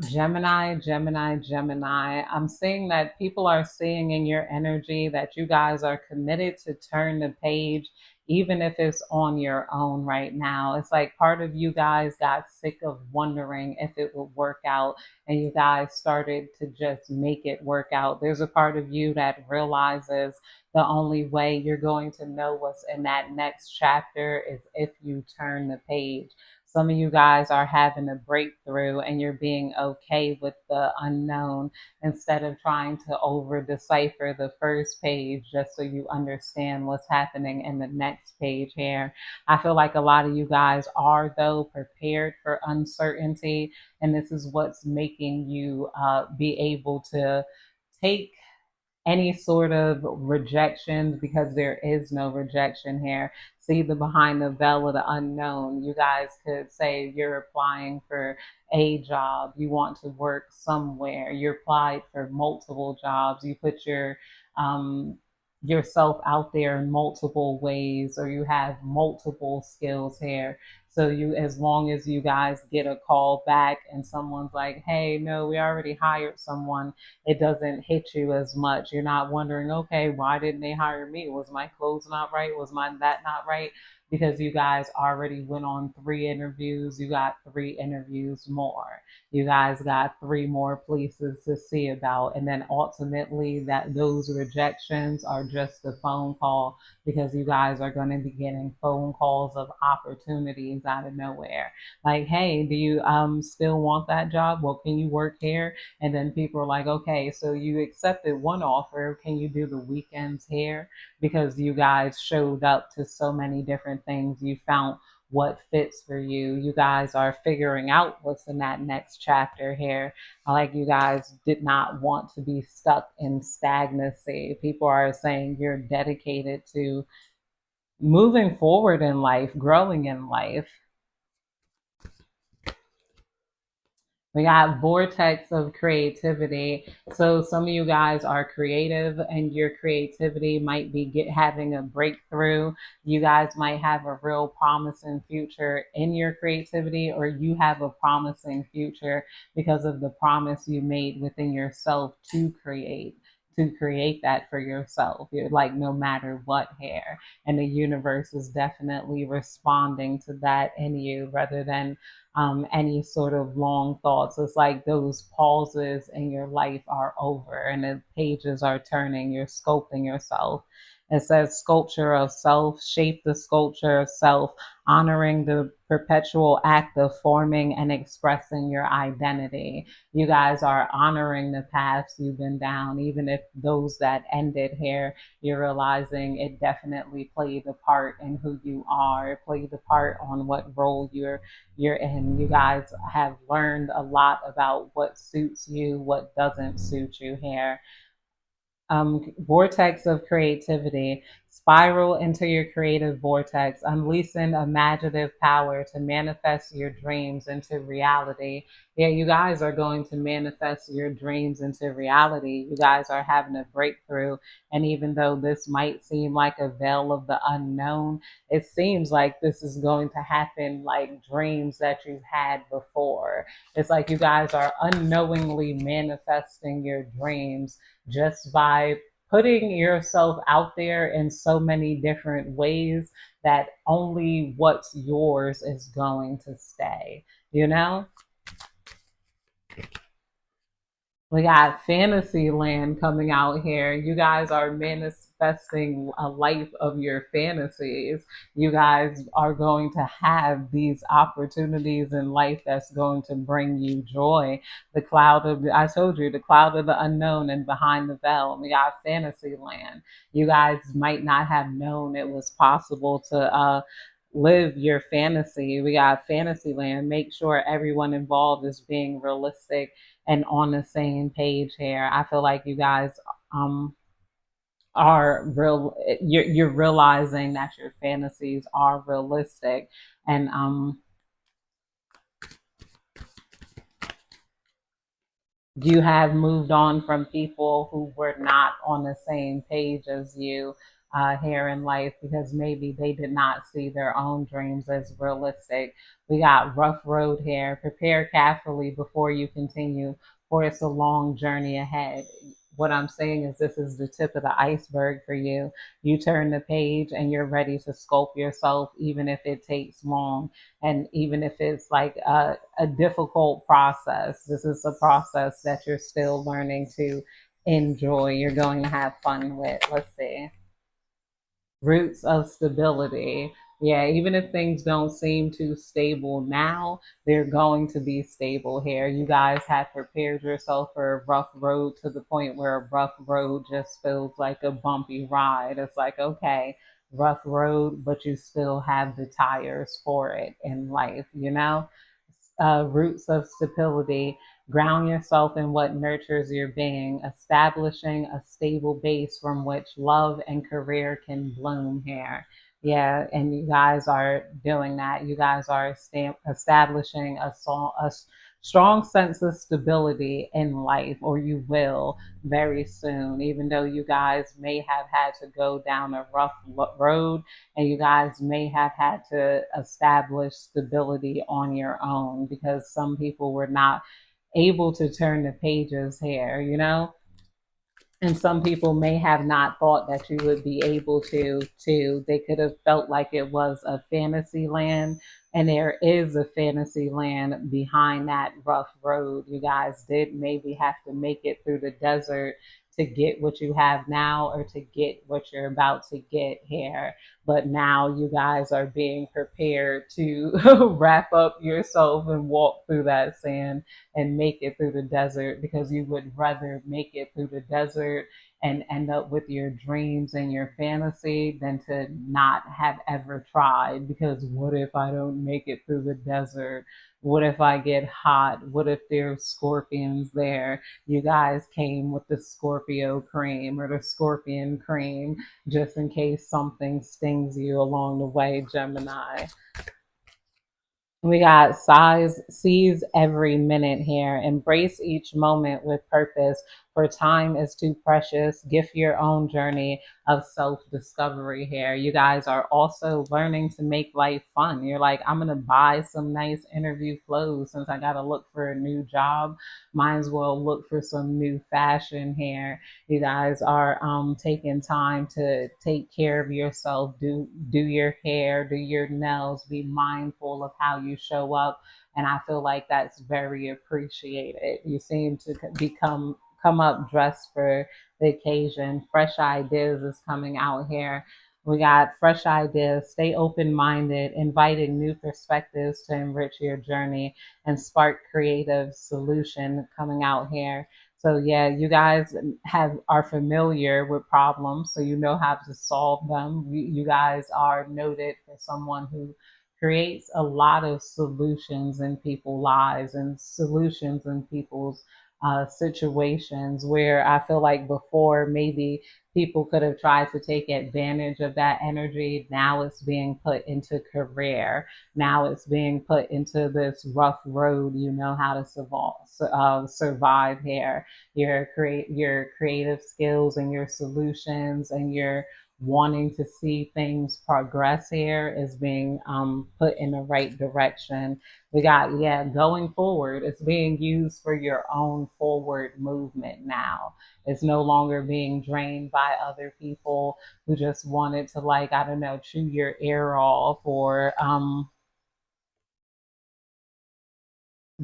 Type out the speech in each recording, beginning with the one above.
Gemini, Gemini, Gemini. I'm seeing that people are seeing in your energy that you guys are committed to turn the page, even if it's on your own right now. It's like part of you guys got sick of wondering if it would work out, and you guys started to just make it work out. There's a part of you that realizes the only way you're going to know what's in that next chapter is if you turn the page. Some of you guys are having a breakthrough and you're being okay with the unknown instead of trying to over decipher the first page just so you understand what's happening in the next page here. I feel like a lot of you guys are, though, prepared for uncertainty, and this is what's making you be able to take any sort of rejection, because there is no rejection here. See the behind the veil of the unknown. You guys could say you're applying for a job, you want to work somewhere, you applied for multiple jobs, you put um, yourself out there in multiple ways, or you have multiple skills here. So you, as long as you guys get a call back and someone's like, hey, no, we already hired someone, it doesn't hit you as much. You're not wondering, okay, why didn't they hire me? Was my clothes not right? Was my that not right? Because you guys already went on 3 interviews. You got 3 interviews more. You guys got 3 more places to see about. And then ultimately that those rejections are just a phone call, because you guys are going to be getting phone calls of opportunities out of nowhere. Like, hey, do you still want that job? Well, can you work here? And then people are like, okay, so you accepted one offer. Can you do the weekends here? Because you guys showed up to so many different things. You found what fits for you. You guys are figuring out what's in that next chapter here. Like, you guys did not want to be stuck in stagnancy. People are saying you're dedicated to moving forward in life, growing in life. We got vortex of creativity. So some of you guys are creative, and your creativity might be having a breakthrough. You guys might have a real promising future in your creativity, or you have a promising future because of the promise you made within yourself to create that for yourself. You're like, no matter what here. And the universe is definitely responding to that in you, rather than any sort of long thoughts. It's like those pauses in your life are over and the pages are turning. You're sculpting yourself. It says sculpture of self, shape the sculpture of self, honoring the perpetual act of forming and expressing your identity. You guys are honoring the paths you've been down, even if those that ended here, you're realizing it definitely played a part in who you are. It played a part on what role you're in. You guys have learned a lot about what suits you, what doesn't suit you here. Vortex of creativity. Spiral into your creative vortex, unleashing imaginative power to manifest your dreams into reality. Yeah, you guys are going to manifest your dreams into reality. You guys are having a breakthrough. And even though this might seem like a veil of the unknown, it seems like this is going to happen like dreams that you've had before. It's like you guys are unknowingly manifesting your dreams just by putting yourself out there in so many different ways that only what's yours is going to stay, you know? We got fantasy land coming out here. You guys are manifesting a life of your fantasies. You guys are going to have these opportunities in life that's going to bring you joy. The cloud of, I told you, the cloud of the unknown and behind the veil. We got fantasy land. You guys might not have known it was possible to live your fantasy. We got fantasy land. Make sure everyone involved is being realistic and on the same page here. I feel like you guys um are real. You're realizing that your fantasies are realistic, and you have moved on from people who were not on the same page as you. here in life because maybe they did not see their own dreams as realistic. We got rough road here. Prepare carefully before you continue, for it's a long journey ahead. What I'm saying is, this is the tip of the iceberg for you. You turn the page and you're ready to sculpt yourself, even if it takes long. And even if it's like a difficult process, this is a process that you're still learning to enjoy. You're going to have fun with. Let's see. Roots of stability. Yeah, even if things don't seem too stable now, they're going to be stable here. You guys have prepared yourself for a rough road to the point where a rough road just feels like a bumpy ride. It's like, okay, rough road, but you still have the tires for it in life, you know? Roots of stability. Ground yourself in what nurtures your being, establishing a stable base from which love and career can bloom here. Yeah, and you guys are doing that. You guys are establishing a strong sense of stability in life, or you will very soon, even though you guys may have had to go down a rough road and you guys may have had to establish stability on your own because some people were not able to turn the pages here, you know? And some people may have not thought that you would be able to they could have felt like it was a fantasy land, and there is a fantasy land behind that rough road. You guys did maybe have to make it through the desert to get what you have now, or to get what you're about to get here, but now you guys are being prepared to wrap up yourself and walk through that sand and make it through the desert, because you would rather make it through the desert and end up with your dreams and your fantasy than to not have ever tried. Because what if I don't make it through the desert? What if I get hot? What if there's scorpions there? You guys came with the Scorpio cream or the scorpion cream just in case something stings you along the way, Gemini. We got size, seize every minute here. Embrace each moment with purpose, for time is too precious. Gift your own journey of self discovery here. You guys are also learning to make life fun. You're like, I'm going to buy some nice interview clothes since I got to look for a new job. Might as well look for some new fashion here. You guys are taking time to take care of yourself, do your hair, do your nails, be mindful of how you show up, and I feel like that's very appreciated. You seem to become come up dressed for the occasion. Fresh ideas is coming out here. We got fresh ideas. Stay open minded, inviting new perspectives to enrich your journey and spark creative solution coming out here. So yeah, you guys have are familiar with problems, so you know how to solve them. You guys are noted for someone who creates a lot of solutions in people's lives and solutions in people's situations, where I feel like before maybe people could have tried to take advantage of that energy. Now it's being put into career. Now it's being put into this rough road. You know how to survive here. Your creative skills and your solutions and your wanting to see things progress here is being put in the right direction. We got, yeah, going forward. It's being used for your own forward movement now. It's no longer being drained by other people who just wanted to, like, I don't know, chew your ear off, or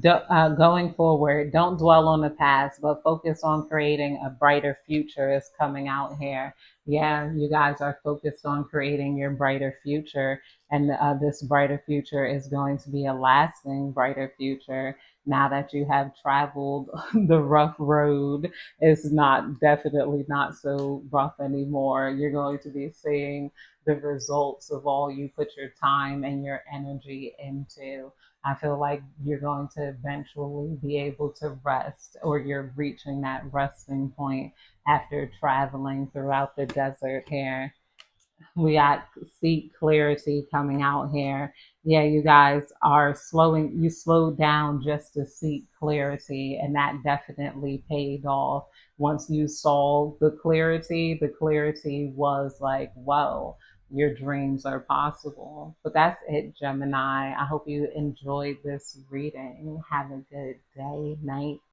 going forward, don't dwell on the past, but focus on creating a brighter future is coming out here. Yeah, you guys are focused on creating your brighter future, and this brighter future is going to be a lasting brighter future. Now that you have traveled the rough road, it's not definitely not so rough anymore. You're going to be seeing the results of all you put your time and your energy into. I feel like you're going to eventually be able to rest, or you're reaching that resting point after traveling throughout the desert here. We got seek clarity coming out here. Yeah, you guys are slowing, you slowed down just to seek clarity, and that definitely paid off. Once you saw the clarity was like, whoa, your dreams are possible. But that's it, Gemini. I hope you enjoyed this reading. Have a good day, night.